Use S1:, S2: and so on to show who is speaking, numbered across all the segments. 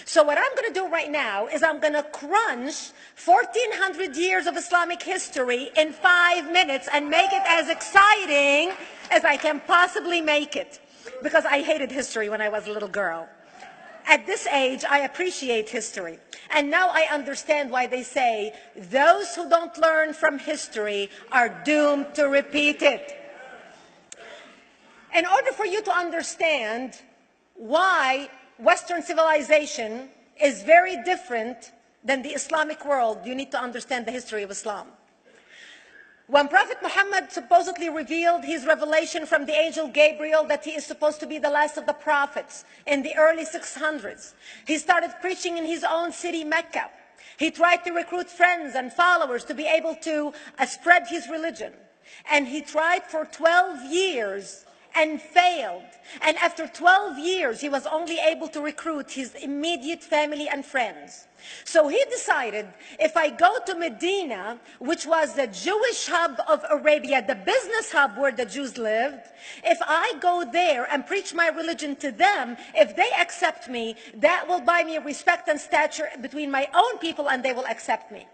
S1: So what I'm going to do right now is I'm going to crunch 1400 years of Islamic history in 5 minutes and make it as exciting as I can possibly make it. Because I hated history when I was a little girl. At this age, I appreciate history. And now I understand why they say those who don't learn from history are doomed to repeat it. In order for you to understand why Western civilization is very different than the Islamic world, you need to understand the history of Islam. When Prophet Muhammad supposedly revealed his revelation from the angel Gabriel that he is supposed to be the last of the prophets in the early 600s, he started preaching in his own city, Mecca. He tried to recruit friends and followers to be able to spread his religion. And he tried for 12 years and failed. And after 12 years, he was only able to recruit his immediate family and friends. So he decided, if I go to Medina, which was the Jewish hub of Arabia, the business hub where the Jews lived, if I go there and preach my religion to them, if they accept me, that will buy me respect and stature between my own people, and they will accept me.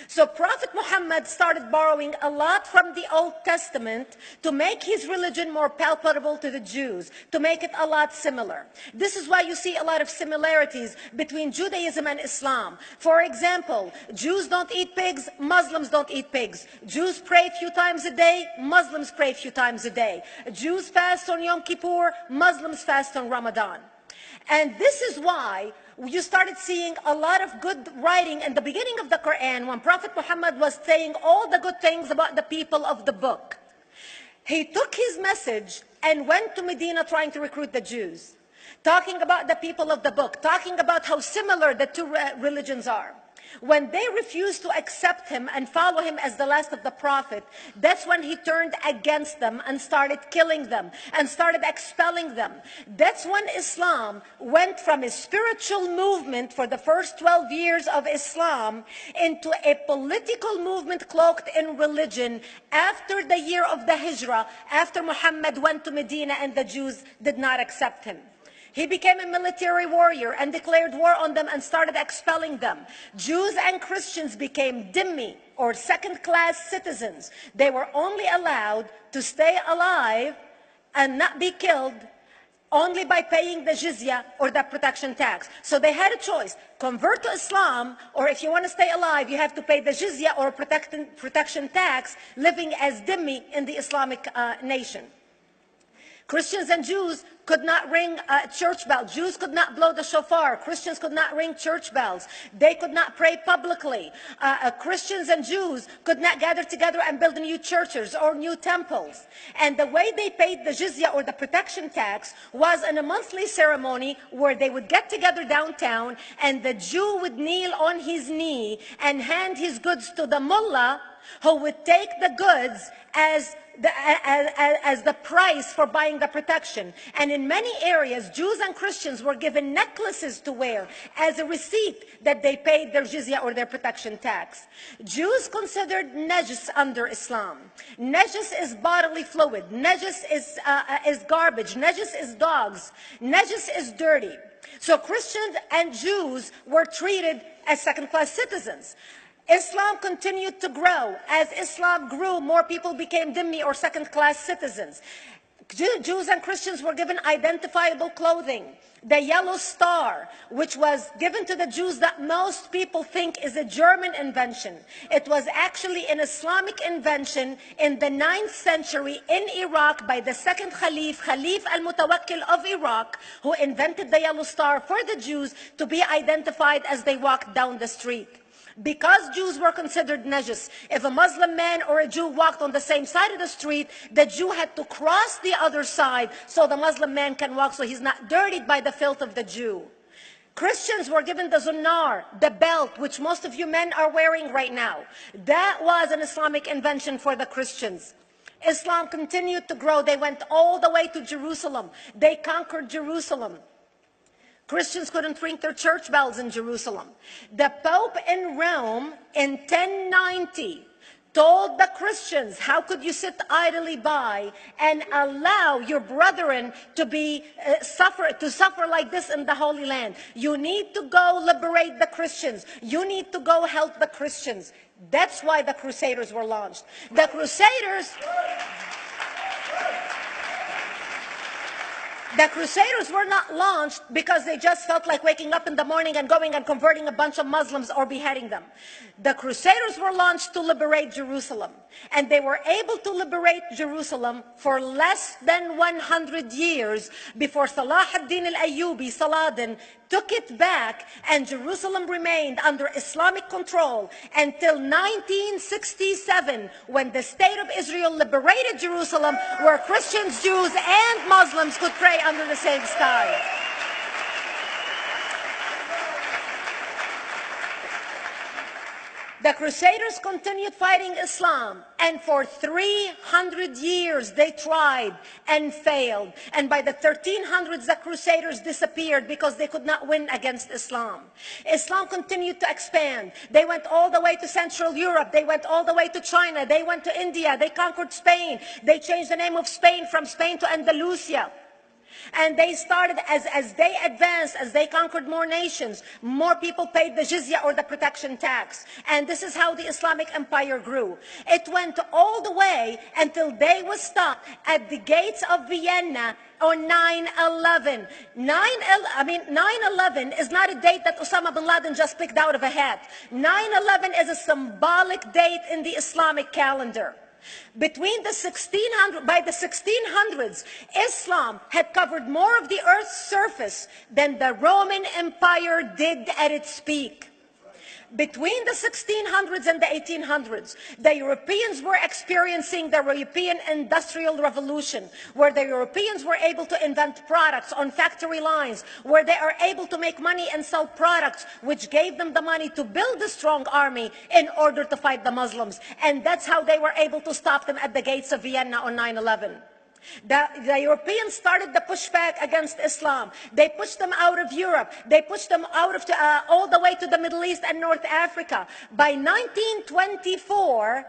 S1: So Prophet Muhammad started borrowing a lot from the Old Testament to make his religion more palpable to the Jews, to make it a lot similar. This is why you see a lot of similarities between Judaism and Islam. For example, Jews don't eat pigs, Muslims don't eat pigs. Jews pray a few times a day, Muslims pray a few times a day. Jews fast on Yom Kippur, Muslims fast on Ramadan. And this is why you started seeing a lot of good writing in the beginning of the Quran when Prophet Muhammad was saying all the good things about the people of the book. He took his message and went to Medina trying to recruit the Jews, talking about the people of the book, talking about how similar the two religions are. When they refused to accept him and follow him as the last of the prophet, that's when he turned against them and started killing them and started expelling them. That's when Islam went from a spiritual movement for the first 12 years of Islam into a political movement cloaked in religion after the year of the Hijrah, after Muhammad went to Medina and the Jews did not accept him. He became a military warrior and declared war on them and started expelling them. Jews and Christians became dhimmi, or second-class citizens. They were only allowed to stay alive and not be killed only by paying the jizya, or the protection tax. So they had a choice: convert to Islam, or if you want to stay alive, you have to pay the jizya or protection tax, living as dhimmi in the Islamic nation. Christians and Jews could not ring church bells. Jews could not blow the shofar. Christians could not ring church bells. They could not pray publicly. Christians and Jews could not gather together and build new churches or new temples. And the way they paid the jizya, or the protection tax, was in a monthly ceremony where they would get together downtown and the Jew would kneel on his knee and hand his goods to the mullah, who would take the goods as the price for buying the protection. And in many areas, Jews and Christians were given necklaces to wear as a receipt that they paid their jizya, or their protection tax. Jews considered najis under Islam. Najis is bodily fluid. Najis is garbage. Najis is dogs. Najis is dirty. So Christians and Jews were treated as second-class citizens. Islam continued to grow. As Islam grew, more people became dhimmi, or second-class citizens. Jews and Christians were given identifiable clothing. The yellow star, which was given to the Jews, that most people think is a German invention. It was actually an Islamic invention in the 9th century in Iraq by the second Khalif al-Mutawakkil of Iraq, who invented the yellow star for the Jews to be identified as they walked down the street. Because Jews were considered najis, if a Muslim man or a Jew walked on the same side of the street, the Jew had to cross the other side so the Muslim man can walk, so he's not dirtied by the filth of the Jew. Christians were given the zunar, the belt, which most of you men are wearing right now. That was an Islamic invention for the Christians. Islam continued to grow. They went all the way to Jerusalem. They conquered Jerusalem. Christians couldn't ring their church bells in Jerusalem. The Pope in Rome in 1090 told the Christians, how could you sit idly by and allow your brethren to suffer like this in the Holy Land? You need to go liberate the Christians. You need to go help the Christians. That's why the Crusaders were launched. The Crusaders were not launched because they just felt like waking up in the morning and going and converting a bunch of Muslims or beheading them. The Crusaders were launched to liberate Jerusalem. And they were able to liberate Jerusalem for less than 100 years before Salah ad-Din al-Ayyubi, Saladin, took it back, and Jerusalem remained under Islamic control until 1967, when the State of Israel liberated Jerusalem, where Christians, Jews, and Muslims could pray under the same sky. The Crusaders continued fighting Islam, and for 300 years they tried and failed. And by the 1300s, the Crusaders disappeared because they could not win against Islam. Islam continued to expand. They went all the way to Central Europe. They went all the way to China. They went to India. They conquered Spain. They changed the name of Spain from Spain to Andalusia. And they started, as they advanced, as they conquered more nations, more people paid the jizya, or the protection tax. And this is how the Islamic Empire grew. It went all the way until they was stopped at the gates of Vienna on 9/11. 9/11 is not a date that Osama bin Laden just picked out of a hat. 9/11 is a symbolic date in the Islamic calendar. By the 1600s, Islam had covered more of the earth's surface than the Roman Empire did at its peak. Between the 1600s and the 1800s, the Europeans were experiencing the European Industrial Revolution, where the Europeans were able to invent products on factory lines, where they are able to make money and sell products, which gave them the money to build a strong army in order to fight the Muslims. And that's how they were able to stop them at the gates of Vienna on 9/11. The Europeans started the pushback against Islam. They pushed them out of Europe. They pushed them out of all the way to the Middle East and North Africa. By 1924,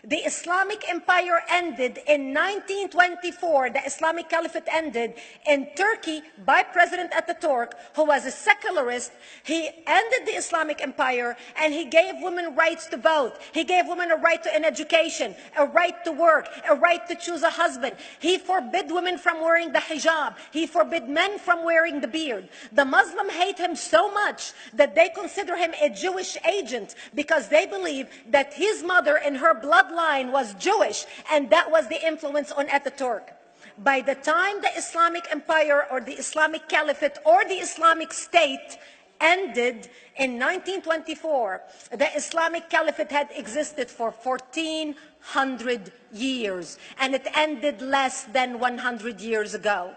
S1: the Islamic Empire ended. In 1924, the Islamic Caliphate ended in Turkey by President Ataturk, who was a secularist. He ended the Islamic Empire, and he gave women rights to vote. He gave women a right to an education, a right to work, a right to choose a husband. He forbid women from wearing the hijab. He forbid men from wearing the beard. The Muslims hate him so much that they consider him a Jewish agent, because they believe that his mother and her bloodline was Jewish, and that was the influence on Ataturk. By the time the Islamic Empire, or the Islamic Caliphate, or the Islamic State ended in 1924, the Islamic Caliphate had existed for 1400 years, and it ended less than 100 years ago.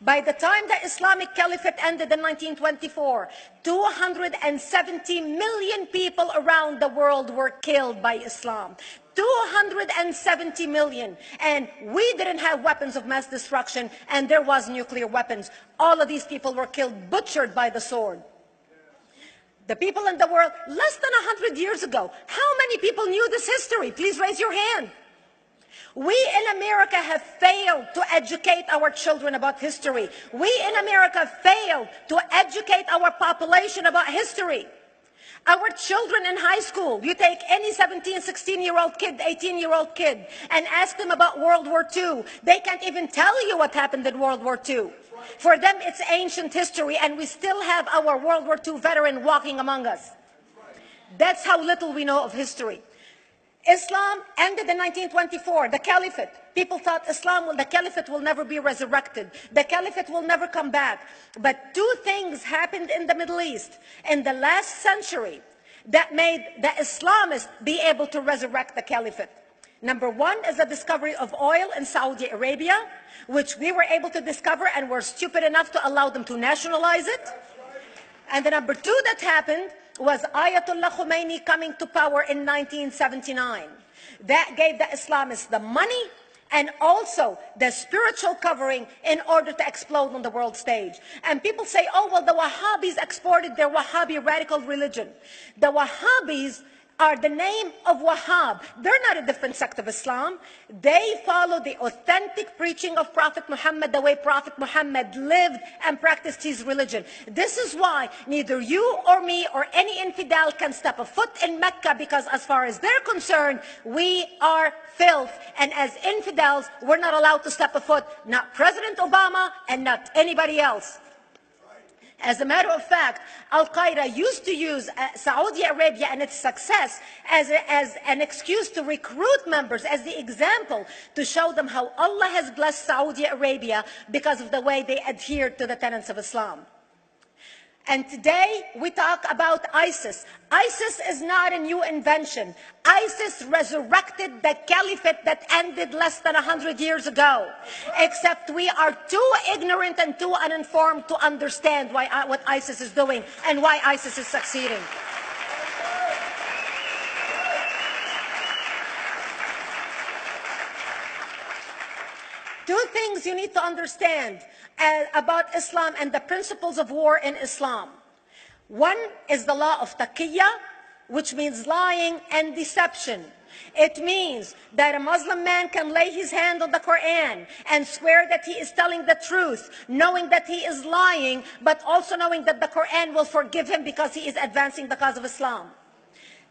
S1: By the time the Islamic Caliphate ended in 1924, 270 million people around the world were killed by Islam. 270 million. And we didn't have weapons of mass destruction, and there was nuclear weapons. All of these people were killed, butchered by the sword. The people in the world, less than 100 years ago, how many people knew this history? Please raise your hand. We in America have failed to educate our children about history. We in America failed to educate our population about history. Our children in high school, you take any 17, 16-year-old kid, 18-year-old kid, and ask them about World War II. They can't even tell you what happened in World War II. For them, it's ancient history, and we still have our World War II veteran walking among us. That's how little we know of history. Islam ended in 1924, the Caliphate. People thought the Caliphate will never be resurrected. The Caliphate will never come back. But two things happened in the Middle East in the last century that made the Islamists be able to resurrect the Caliphate. Number one is the discovery of oil in Saudi Arabia, which we were able to discover and were stupid enough to allow them to nationalize it. And the number two that happened was Ayatollah Khomeini coming to power in 1979. That gave the Islamists the money and also the spiritual covering in order to explode on the world stage. And people say, oh, well, the Wahhabis exported their Wahhabi radical religion. The Wahhabis are the name of Wahhab. They're not a different sect of Islam. They follow the authentic preaching of Prophet Muhammad, the way Prophet Muhammad lived and practiced his religion. This is why neither you or me or any infidel can step a foot in Mecca, because as far as they're concerned, we are filth. And as infidels, we're not allowed to step a foot, not President Obama and not anybody else. As a matter of fact, Al-Qaeda used to use Saudi Arabia and its success as an excuse to recruit members, as the example to show them how Allah has blessed Saudi Arabia because of the way they adhere to the tenets of Islam. And today we talk about ISIS. ISIS is not a new invention. ISIS resurrected the caliphate that ended less than 100 years ago. Except we are too ignorant and too uninformed to understand what ISIS is doing and why ISIS is succeeding. Two things you need to understand about Islam and the principles of war in Islam. One is the law of taqiyya, which means lying and deception. It means that a Muslim man can lay his hand on the Quran and swear that he is telling the truth, knowing that he is lying, but also knowing that the Quran will forgive him because he is advancing the cause of Islam.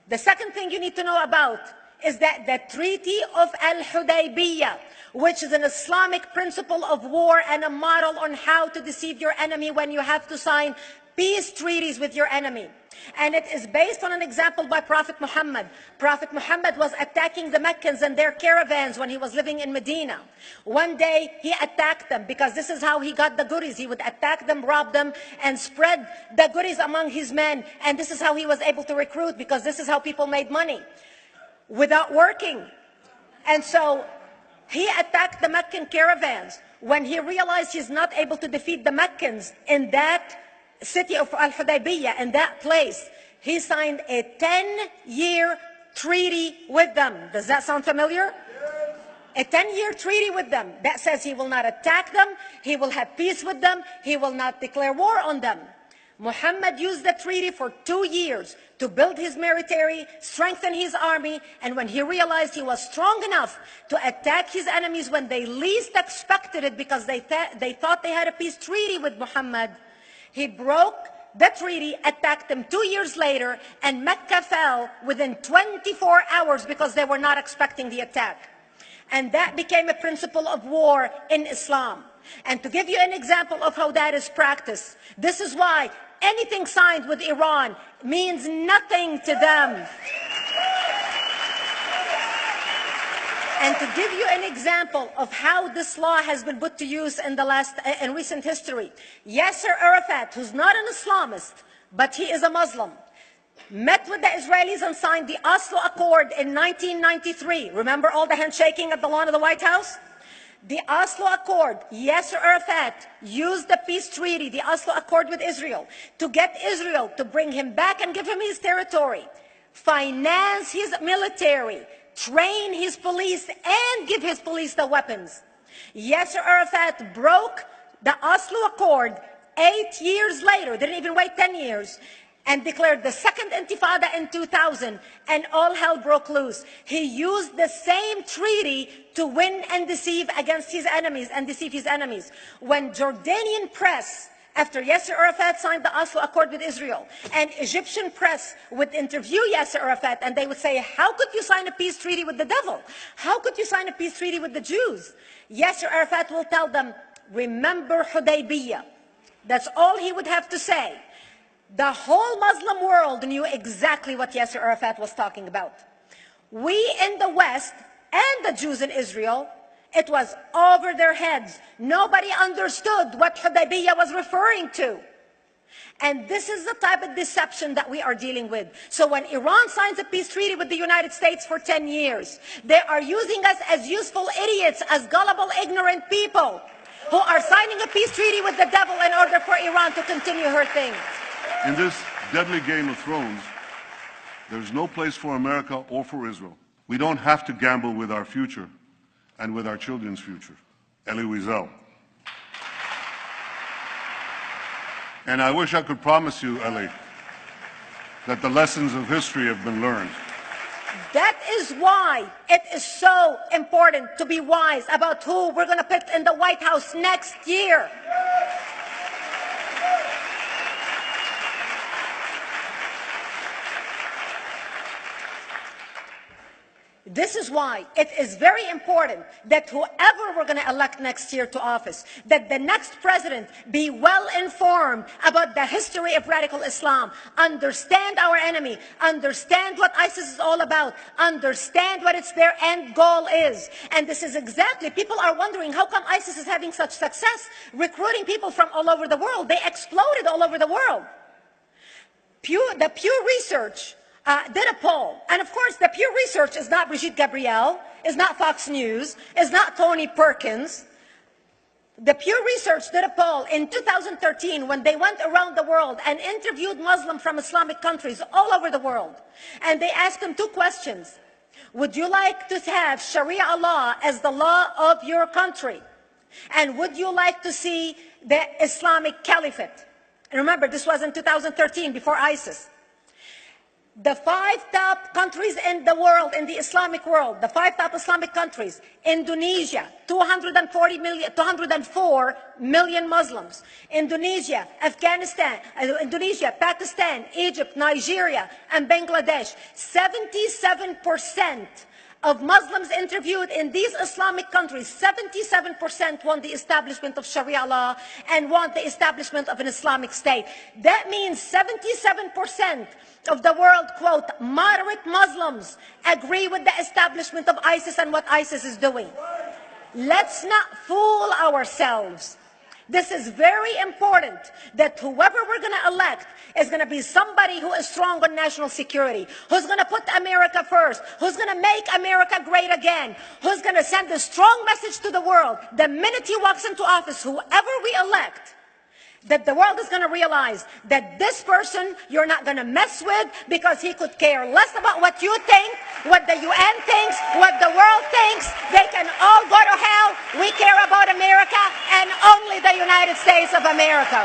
S1: The second thing you need to know about is that the Treaty of Al-Hudaybiyah, which is an Islamic principle of war and a model on how to deceive your enemy when you have to sign peace treaties with your enemy. And it is based on an example by Prophet Muhammad. Prophet Muhammad was attacking the Meccans and their caravans when he was living in Medina. One day he attacked them because this is how he got the goodies. He would attack them, rob them, and spread the goodies among his men. And this is how he was able to recruit, because this is how people made money without working. And so he attacked the Meccan caravans. When he realized he's not able to defeat the Meccans in that city of Al-Hudaybiyah, in that place, he signed a 10-year treaty with them. Does that sound familiar? A 10-year treaty with them that says he will not attack them, he will have peace with them, he will not declare war on them. Muhammad used the treaty for 2 years to build his military, strengthen his army, and when he realized he was strong enough to attack his enemies when they least expected it, because they thought they had a peace treaty with Muhammad, he broke the treaty, attacked them 2 years later, and Mecca fell within 24 hours because they were not expecting the attack. And that became a principle of war in Islam. And to give you an example of how that is practiced, this is why anything signed with Iran means nothing to them. And to give you an example of how this law has been put to use in recent history, Yasser Arafat, who's not an Islamist, but he is a Muslim, met with the Israelis and signed the Oslo Accord in 1993. Remember all the handshaking at the lawn of the White House? The Oslo Accord, Yasser Arafat used the peace treaty, the Oslo Accord with Israel, to get Israel to bring him back and give him his territory, finance his military, train his police, and give his police the weapons. Yasser Arafat broke the Oslo Accord 8 years later, didn't even wait 10 years, and declared the second intifada in 2000, and all hell broke loose. He used the same treaty to win and deceive against his enemies and deceive his enemies. When Jordanian press, after Yasser Arafat signed the Oslo Accord with Israel, and Egyptian press would interview Yasser Arafat, and they would say, how could you sign a peace treaty with the devil? How could you sign a peace treaty with the Jews? Yasser Arafat will tell them, remember Hudaybiyah. That's all he would have to say. The whole Muslim world knew exactly what Yasser Arafat was talking about. We in the West and the Jews in Israel, it was over their heads. Nobody understood what Hudaybiyah was referring to. And this is the type of deception that we are dealing with. So when Iran signs a peace treaty with the United States for 10 years, they are using us as useful idiots, as gullible, ignorant people who are signing a peace treaty with the devil in order for Iran to continue her thing.
S2: In this deadly game of thrones, there's no place for America or for Israel. We don't have to gamble with our future and with our children's future. Elie Wiesel. And I wish I could promise you, Elie, that the lessons of history have been learned.
S1: That is why it is so important to be wise about who we're going to put in the White House next year. This is why it is very important that whoever we're going to elect next year to office, that the next president be well informed about the history of radical Islam, understand our enemy, understand what ISIS is all about, understand what their end goal is. And this is exactly, people are wondering how come ISIS is having such success recruiting people from all over the world. They exploded all over the world. The Pew Research did a poll. And of course, the Pew Research is not Brigitte Gabriel, is not Fox News, is not Tony Perkins. The Pew Research did a poll in 2013 when they went around the world and interviewed Muslims from Islamic countries all over the world. And they asked them two questions. Would you like to have Sharia law as the law of your country? And would you like to see the Islamic Caliphate? And remember, this was in 2013, before ISIS. The 5 top countries in the world, in the Islamic world, the 5 top Islamic countries: Indonesia, 204 million Muslims; Indonesia, Pakistan, Egypt, Nigeria, and Bangladesh. 77% of Muslims interviewed in these Islamic countries, 77% want the establishment of Sharia law and want the establishment of an Islamic state. That means 77% of the world, quote, moderate Muslims agree with the establishment of ISIS and what ISIS is doing. Let's not fool ourselves. This is very important, that whoever we're going to elect is going to be somebody who is strong on national security, who's going to put America first, who's going to make America great again, who's going to send a strong message to the world. The minute he walks into office, whoever we elect, that the world is going to realize that this person you're not going to mess with, because he could care less about what you think, what the UN thinks, what the world thinks. They can all go to hell. We care about America and only the United States of America.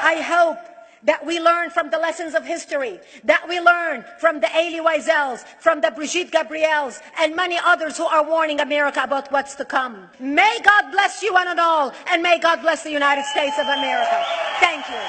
S1: I hope that we learn from the lessons of history, that we learn from the Elie Wiesels, from the Brigitte Gabriels, and many others who are warning America about what's to come. May God bless you one and all, and may God bless the United States of America. Thank you.